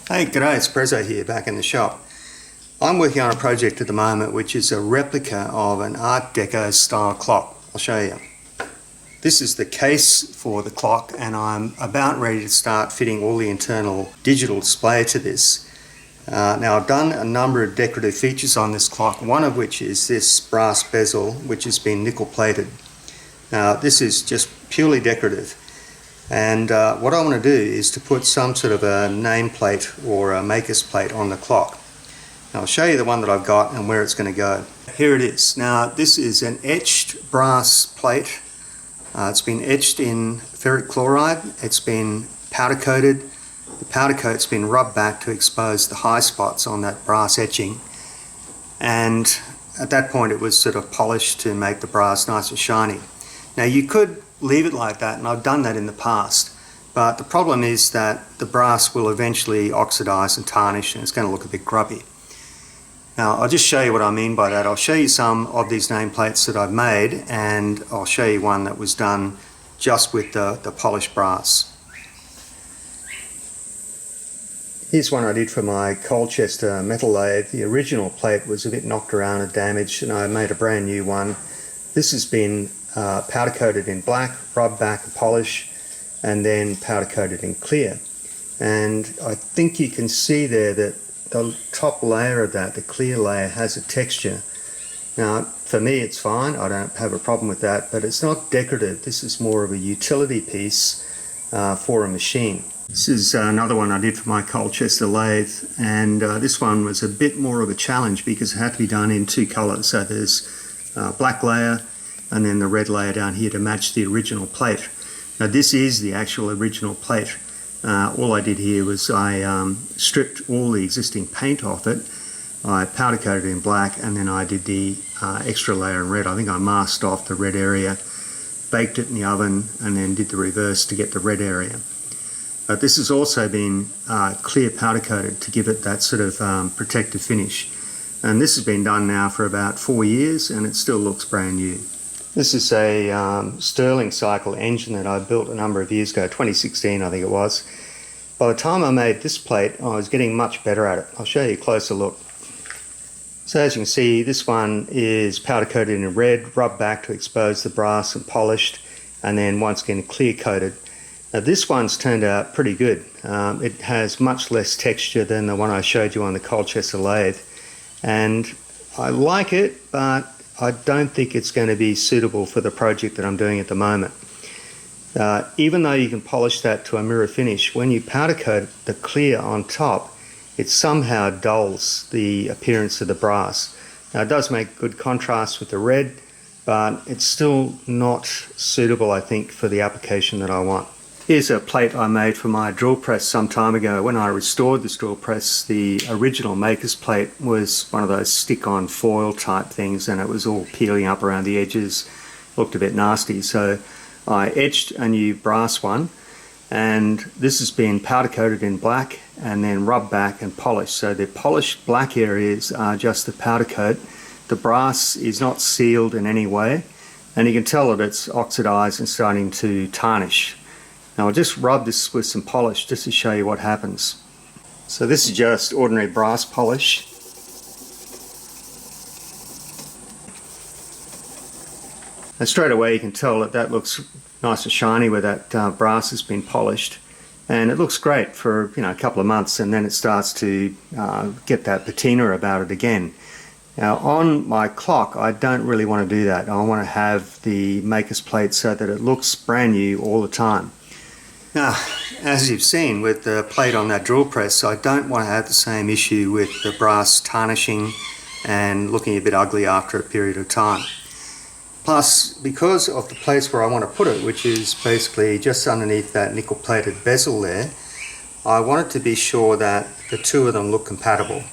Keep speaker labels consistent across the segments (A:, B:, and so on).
A: Hey, g'day, it's Prezzo here, back in the shop. I'm working on a project at the moment which is a replica of an Art Deco style clock. I'll show you. This is the case for the clock, and I'm about ready to start fitting all the internal digital display to this. Now, I've done a number of decorative features on this clock, one of which is this brass bezel which has been nickel plated. Now, this is just purely decorative. And what I want to do is to put some sort of a nameplate or a maker's plate on the clock. Now, I'll show you the one that I've got and where it's going to go. Here it is. Now, this is an etched brass plate. It's been etched in ferric chloride. It's been powder coated. The powder coat's been rubbed back to expose the high spots on that brass etching. And at that point it was sort of polished to make the brass nice and shiny. Now, you could leave it like that, and I've done that in the past, but the problem is that the brass will eventually oxidize and tarnish, and it's going to look a bit grubby. Now, I'll just show you what I mean by that. I'll show you some of these nameplates that I've made, and I'll show you one that was done just with the polished brass. Here's one I did for my Colchester metal lathe. The original plate was a bit knocked around and damaged, and I made a brand new one. This has been powder coated in black, rubbed back and polished, and then powder coated in clear. And I think you can see there that the top layer of that, the clear layer, has a texture. Now, for me it's fine, I don't have a problem with that, but it's not decorative. This is more of a utility piece for a machine. This is another one I did for my Colchester lathe, and this one was a bit more of a challenge because it had to be done in two colours. So there's black layer and then the red layer down here to match the original plate. Now, this is the actual original plate. All I did here was I stripped all the existing paint off it. I powder coated it in black, and then I did the extra layer in red. I think I masked off the red area, baked it in the oven, and then did the reverse to get the red area. But this has also been clear powder coated to give it that sort of protective finish. And this has been done now for about 4 years, and it still looks brand new. This is a Stirling cycle engine that I built a number of years ago, 2016 I think it was. By the time I made this plate, I was getting much better at it. I'll show you a closer look. So as you can see, this one is powder coated in red, rubbed back to expose the brass and polished, and then once again clear coated. Now, this one's turned out pretty good. It has much less texture than the one I showed you on the Colchester lathe, and I like it, but I don't think it's going to be suitable for the project that I'm doing at the moment. Even though you can polish that to a mirror finish, when you powder coat the clear on top, it somehow dulls the appearance of the brass. Now, it does make good contrast with the red, but it's still not suitable, I think, for the application that I want. Here's a plate I made for my drill press some time ago. When I restored this drill press, the original maker's plate was one of those stick-on foil type things, and it was all peeling up around the edges, looked a bit nasty. So I etched a new brass one, and this has been powder coated in black and then rubbed back and polished. So the polished black areas are just the powder coat. The brass is not sealed in any way, and you can tell that it's oxidized and starting to tarnish. Now, I'll just rub this with some polish just to show you what happens. So this is just ordinary brass polish. And straight away you can tell that that looks nice and shiny where that brass has been polished. And it looks great for a couple of months, and then it starts to get that patina about it again. Now, on my clock, I don't really want to do that. I want to have the maker's plate so that it looks brand new all the time. Now, as you've seen with the plate on that drill press, I don't want to have the same issue with the brass tarnishing and looking a bit ugly after a period of time. Plus, because of the place where I want to put it, which is basically just underneath that nickel plated bezel there, I wanted to be sure that the two of them look compatible.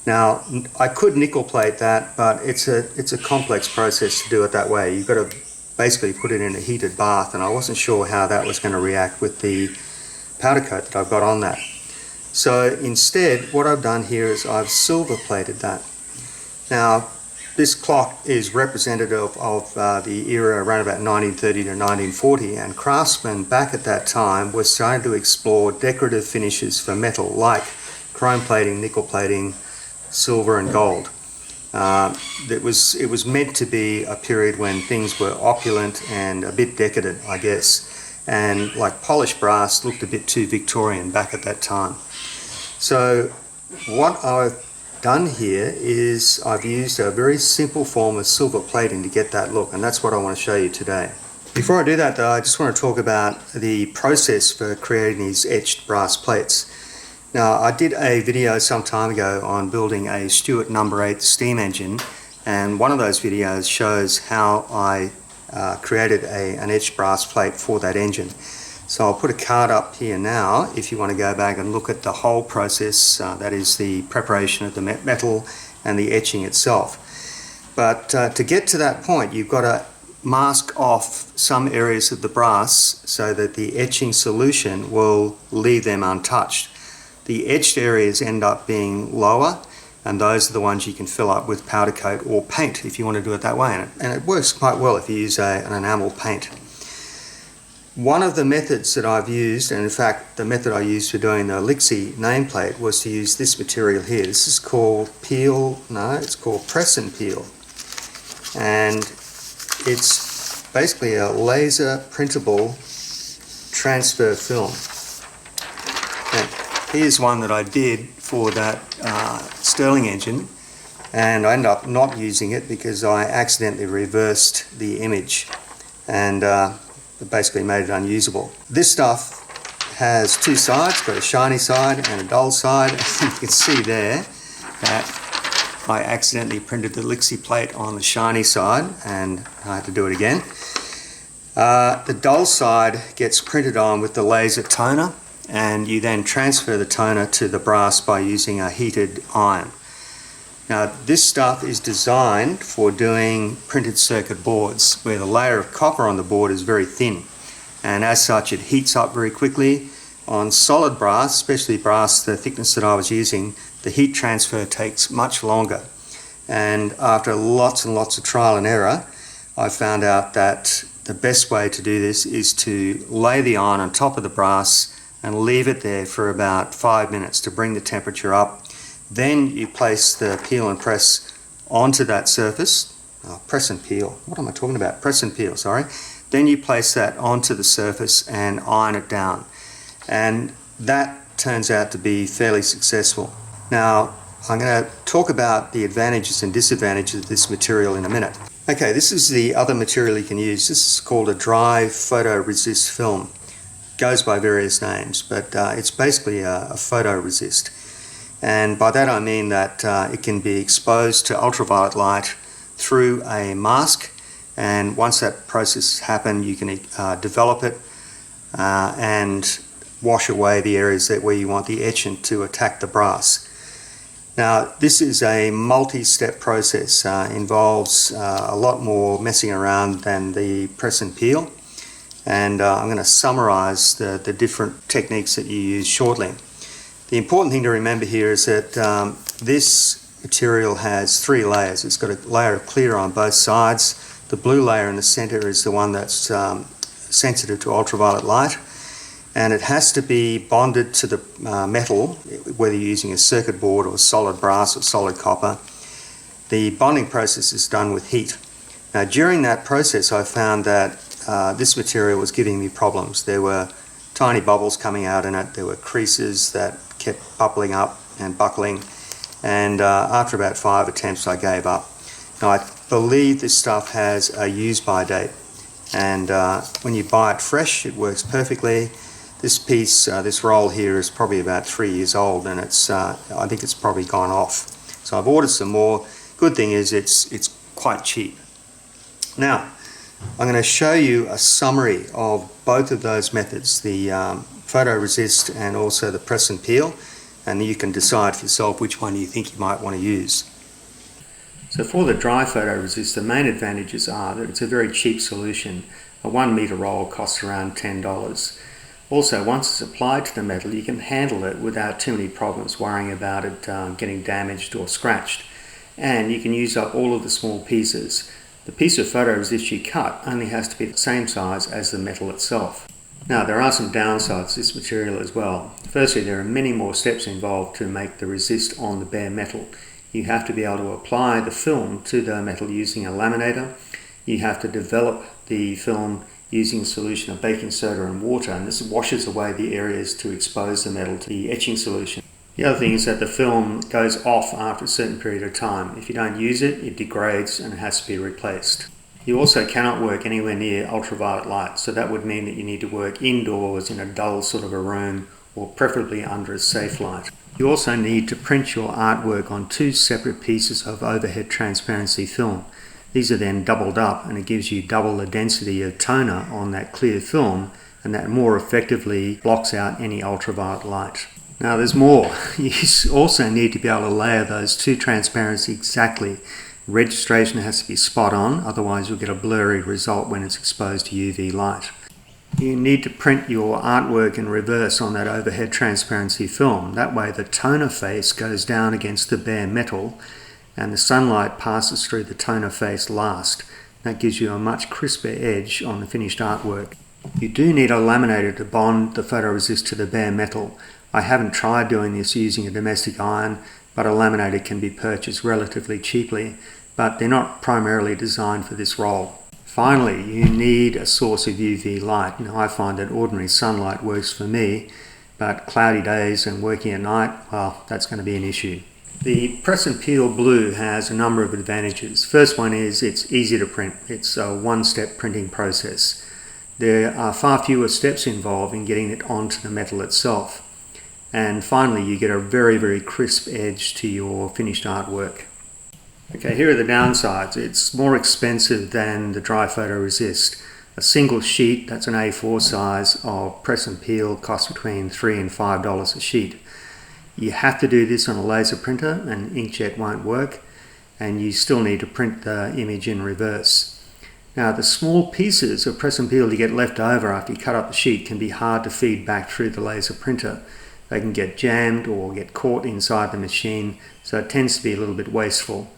A: Now, I could nickel plate that, but it's a complex process to do it that way. You've got to basically put it in a heated bath, and I wasn't sure how that was going to react with the powder coat that I've got on that. So instead, what I've done here is I've silver plated that. Now, This clock is representative of the era around about 1930 to 1940, and craftsmen back at that time were starting to explore decorative finishes for metal like chrome plating, nickel plating, silver and gold. It was meant to be a period when things were opulent and a bit decadent, I guess, and like polished brass looked a bit too Victorian back at that time. So what I've done here is I've used a very simple form of silver plating to get that look, and that's what I want to show you today. Before I do that though, I just want to talk about the process for creating these etched brass plates. Now, I did a video some time ago on building a Stewart No. 8 steam engine, and one of those videos shows how I created an etched brass plate for that engine. So I'll put a card up here now if you want to go back and look at the whole process, that is the preparation of the metal and the etching itself. But to get to that point, you've got to mask off some areas of the brass so that the etching solution will leave them untouched. The etched areas end up being lower, and those are the ones you can fill up with powder coat or paint if you want to do it that way. And it works quite well if you use an enamel paint. One of the methods that I've used, and in fact the method I used for doing the Elixir nameplate, was to use this material here. This is called it's called press and peel. And it's basically a laser printable transfer film. And here's one that I did for that Stirling engine, and I ended up not using it because I accidentally reversed the image and it basically made it unusable. This stuff has two sides, got a shiny side and a dull side. You can see there that I accidentally printed the Elixir plate on the shiny side and I had to do it again. The dull side gets printed on with the laser toner, and you then transfer the toner to the brass by using a heated iron. Now this stuff is designed for doing printed circuit boards where the layer of copper on the board is very thin, and as such it heats up very quickly. On solid brass, especially brass the thickness that I was using, the heat transfer takes much longer, and after lots and lots of trial and error I found out that the best way to do this is to lay the iron on top of the brass and leave it there for about 5 minutes to bring the temperature up. Then you place the peel and press onto that surface. Press and peel, what am I talking about? Press and peel, sorry. Then you place that onto the surface and iron it down. And that turns out to be fairly successful. Now, I'm going to talk about the advantages and disadvantages of this material in a minute. Okay, this is the other material you can use. This is called a dry photoresist film. Goes by various names, but it's basically a photoresist. And by that I mean that it can be exposed to ultraviolet light through a mask, and once that process happens you can develop it and wash away the areas where you want the etchant to attack the brass. Now this is a multi-step process, involves a lot more messing around than the press and peel, and I'm going to summarize the different techniques that you use shortly. The important thing to remember here is that this material has 3 layers. It's got a layer of clear on both sides. The blue layer in the center is the one that's sensitive to ultraviolet light, and it has to be bonded to the metal, whether you're using a circuit board or solid brass or solid copper. The bonding process is done with heat. Now during that process I found that this material was giving me problems. There were tiny bubbles coming out in it, there were creases that kept bubbling up and buckling, and after about 5 attempts I gave up. Now I believe this stuff has a use by date, and when you buy it fresh it works perfectly. This piece, this roll here is probably about 3 years old, and it's I think it's probably gone off. So I've ordered some more. Good thing is it's quite cheap. Now I'm going to show you a summary of both of those methods, the photoresist and also the press and peel, and you can decide for yourself which one you think you might want to use. So for the dry photoresist, the main advantages are that it's a very cheap solution. A 1 meter roll costs around $10. Also, once it's applied to the metal, you can handle it without too many problems worrying about it getting damaged or scratched. and you can use up all of the small pieces. The piece of photoresist you cut only has to be the same size as the metal itself. Now, there are some downsides to this material as well. Firstly, there are many more steps involved to make the resist on the bare metal. You have to be able to apply the film to the metal using a laminator. You have to develop the film using a solution of baking soda and water, and this washes away the areas to expose the metal to the etching solution. The other thing is that the film goes off after a certain period of time. If you don't use it, it degrades and it has to be replaced. You also cannot work anywhere near ultraviolet light, so that would mean that you need to work indoors in a dull sort of a room, or preferably under a safe light. You also need to print your artwork on two separate pieces of overhead transparency film. These are then doubled up, and it gives you double the density of toner on that clear film, and that more effectively blocks out any ultraviolet light. Now there's more. You also need to be able to layer those two transparencies exactly. Registration has to be spot on, otherwise you'll get a blurry result when it's exposed to UV light. You need to print your artwork in reverse on that overhead transparency film. That way the toner face goes down against the bare metal and the sunlight passes through the toner face last. That gives you a much crisper edge on the finished artwork. You do need a laminator to bond the photoresist to the bare metal. I haven't tried doing this using a domestic iron, but a laminator can be purchased relatively cheaply, but they're not primarily designed for this role. Finally, you need a source of UV light. Now, I find that ordinary sunlight works for me, but cloudy days and working at night, well, that's going to be an issue. The press and peel blue has a number of advantages. First one is it's easy to print. It's a one-step printing process. There are far fewer steps involved in getting it onto the metal itself. And finally, you get a very, very crisp edge to your finished artwork. Okay, here are the downsides. It's more expensive than the dry photoresist. A single sheet, that's an A4 size, of press and peel costs between $3 and $5 a sheet. You have to do this on a laser printer, and inkjet won't work, and you still need to print the image in reverse. Now, the small pieces of press and peel you get left over after you cut up the sheet can be hard to feed back through the laser printer. They can get jammed or get caught inside the machine, so it tends to be a little bit wasteful.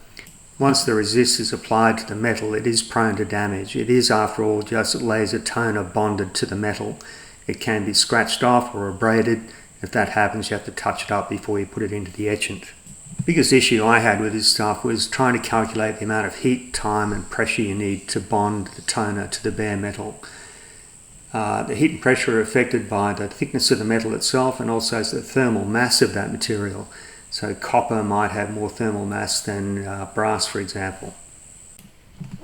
A: Once the resist is applied to the metal, it is prone to damage. It is, after all, just laser toner bonded to the metal. It can be scratched off or abraded. If that happens, you have to touch it up before you put it into the etchant. The biggest issue I had with this stuff was trying to calculate the amount of heat, time and pressure you need to bond the toner to the bare metal. The heat and pressure are affected by the thickness of the metal itself and also the thermal mass of that material. So copper might have more thermal mass than brass, for example.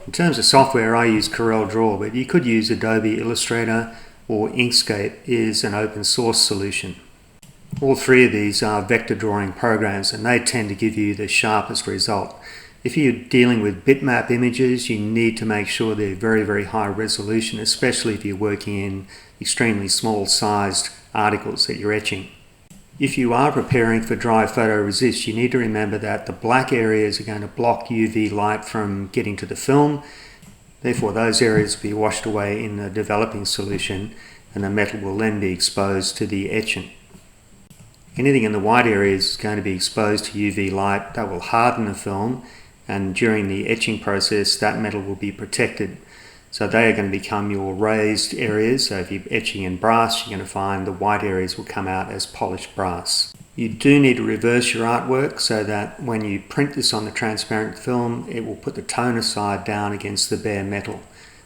A: In terms of software, I use CorelDRAW, but you could use Adobe Illustrator, or Inkscape is an open source solution. All three of these are vector drawing programs, and they tend to give you the sharpest result. If you're dealing with bitmap images, you need to make sure they're very, very high resolution, especially if you're working in extremely small sized articles that you're etching. If you are preparing for dry photoresist, you need to remember that the black areas are going to block UV light from getting to the film. Therefore, those areas will be washed away in the developing solution, and the metal will then be exposed to the etchant. Anything in the white areas is going to be exposed to UV light. That will harden the film, and during the etching process, that metal will be protected. So they are going to become your raised areas. So if you're etching in brass, you're going to find the white areas will come out as polished brass. You do need to reverse your artwork so that when you print this on the transparent film, it will put the toner side down against the bare metal.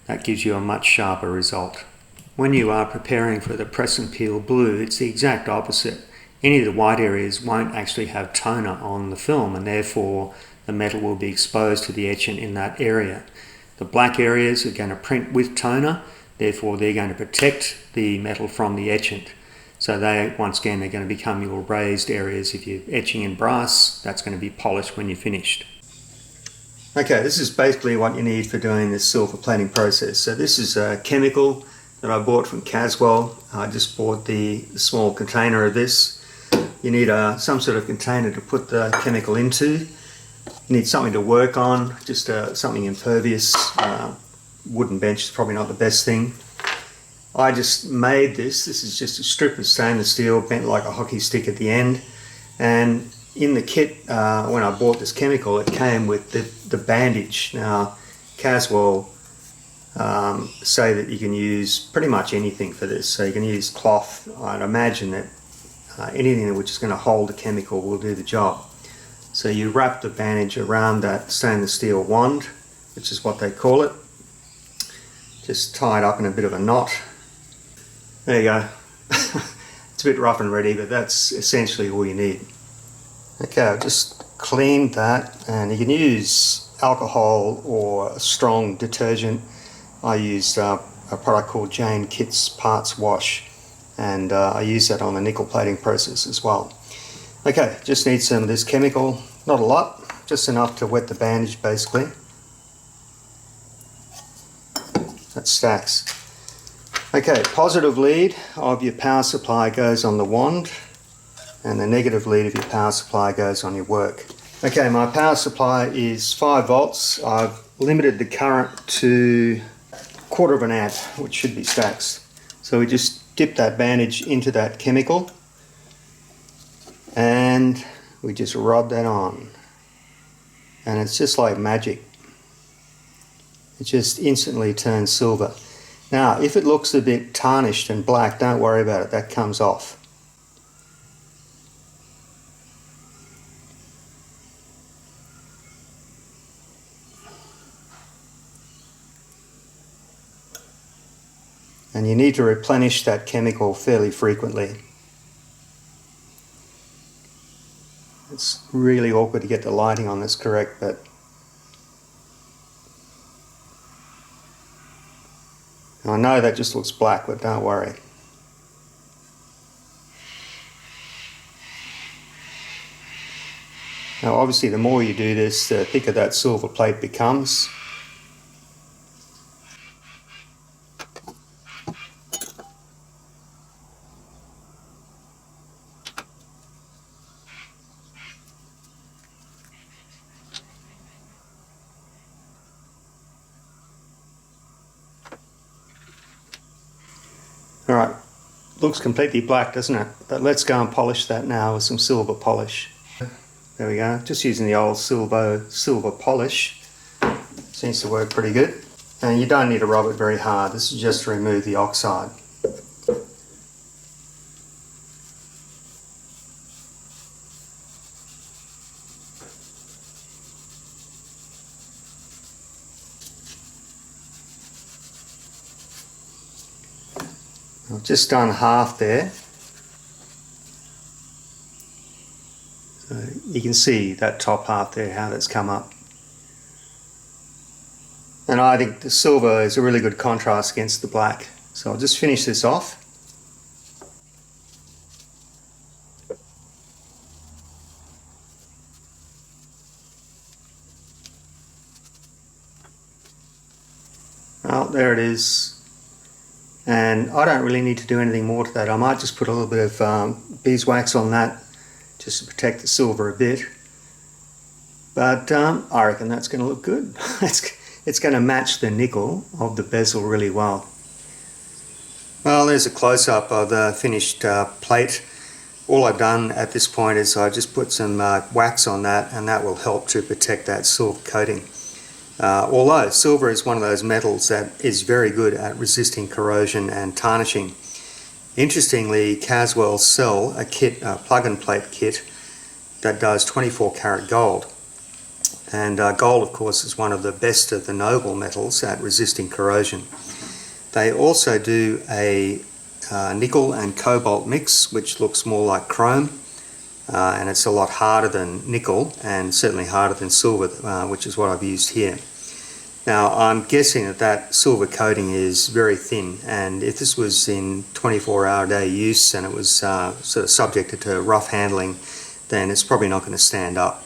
A: That gives you a much sharper result. When you are preparing for the press and peel blue, it's the exact opposite. Any of the white areas won't actually have toner on the film, and therefore the metal will be exposed to the etchant in that area. The black areas are going to print with toner, therefore they're going to protect the metal from the etchant. So they, once again, they're going to become your raised areas. If you're etching in brass, that's going to be polished when you're finished. Okay, this is basically what you need for doing this silver plating process. So this is a chemical that I bought from Caswell. I just bought the small container of this. You need some sort of container to put the chemical into. You need something to work on, just something impervious. Wooden bench is probably not the best thing. I just made this. This is just a strip of stainless steel bent like a hockey stick at the end. And in the kit, when I bought this chemical, it came with the bandage. Now, Caswell say that you can use pretty much anything for this. So you can use cloth. I'd imagine that anything which is going to hold the chemical will do the job. So you wrap the bandage around that stainless steel wand, which is what they call it. Just tie it up in a bit of a knot. There you go. It's a bit rough and ready, but that's essentially all you need. Okay, I've just cleaned that, and you can use alcohol or a strong detergent. I used a product called Jane Kitt's Parts Wash, and I use that on the nickel plating process as well. Okay, just need some of this chemical, not a lot, just enough to wet the bandage basically. That stacks. Okay, positive lead of your power supply goes on the wand, and the negative lead of your power supply goes on your work. Okay, my power supply is 5 volts. I've limited the current to 1/4 of an amp, which should be stacks. So we just dip that bandage into that chemical, and we just rub that on. And it's just like magic. It just instantly turns silver. Now, if it looks a bit tarnished and black, don't worry about it, that comes off. And you need to replenish that chemical fairly frequently. It's really awkward to get the lighting on this correct, but I know that just looks black, but don't worry. Now obviously the more you do this, the thicker that silver plate becomes. Alright, looks completely black, doesn't it? But let's go and polish that now with some silver polish. There we go, just using the old silver polish. Seems to work pretty good. And you don't need to rub it very hard, this is just to remove the oxide. I've just done half there. So you can see that top half there, how that's come up. And I think the silver is a really good contrast against the black. So I'll just finish this off. Well, there it is. And I don't really need to do anything more to that. I might just put a little bit of beeswax on that just to protect the silver a bit. But I reckon that's going to look good. It's going to match the nickel of the bezel really well. Well, there's a close-up of the finished plate. All I've done at this point is I just put some wax on that, and that will help to protect that silver coating. Although silver is one of those metals that is very good at resisting corrosion and tarnishing. Interestingly, Caswell sell a kit, a plug-and-plate kit, that does 24 karat gold. And gold, of course, is one of the best of the noble metals at resisting corrosion. They also do a nickel and cobalt mix, which looks more like chrome. And it's a lot harder than nickel, and certainly harder than silver, which is what I've used here. Now, I'm guessing that that silver coating is very thin, and if this was in 24-hour-a-day use and it was sort of subjected to rough handling, then it's probably not going to stand up.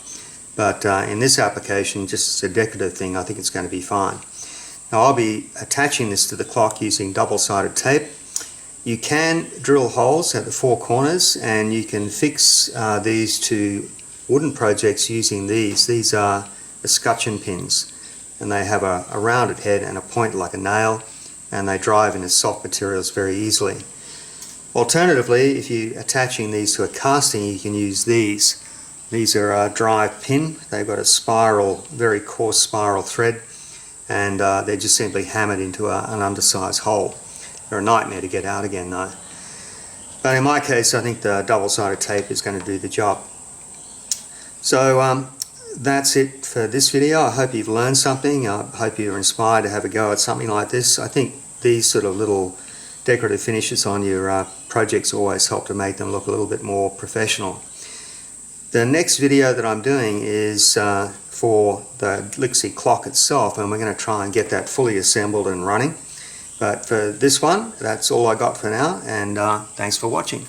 A: But in this application, just as a decorative thing, I think it's going to be fine. Now, I'll be attaching this to the clock using double-sided tape. You can drill holes at the 4 corners, and you can fix these to wooden projects using these. These are Escutcheon Pins, and they have a rounded head and a point like a nail, and they drive into soft materials very easily. Alternatively, if you're attaching these to a casting, you can use these. These are a drive pin. They've got a spiral, very coarse spiral thread, and they're just simply hammered into an undersized hole. They're a nightmare to get out again though. But in my case, I think the double-sided tape is going to do the job. So that's it for this video. I hope you've learned something. I hope you're inspired to have a go at something like this. I think these sort of little decorative finishes on your projects always help to make them look a little bit more professional. The next video that I'm doing is for the Lixie clock itself, and we're going to try and get that fully assembled and running. But for this one, that's all I got for now, and thanks for watching.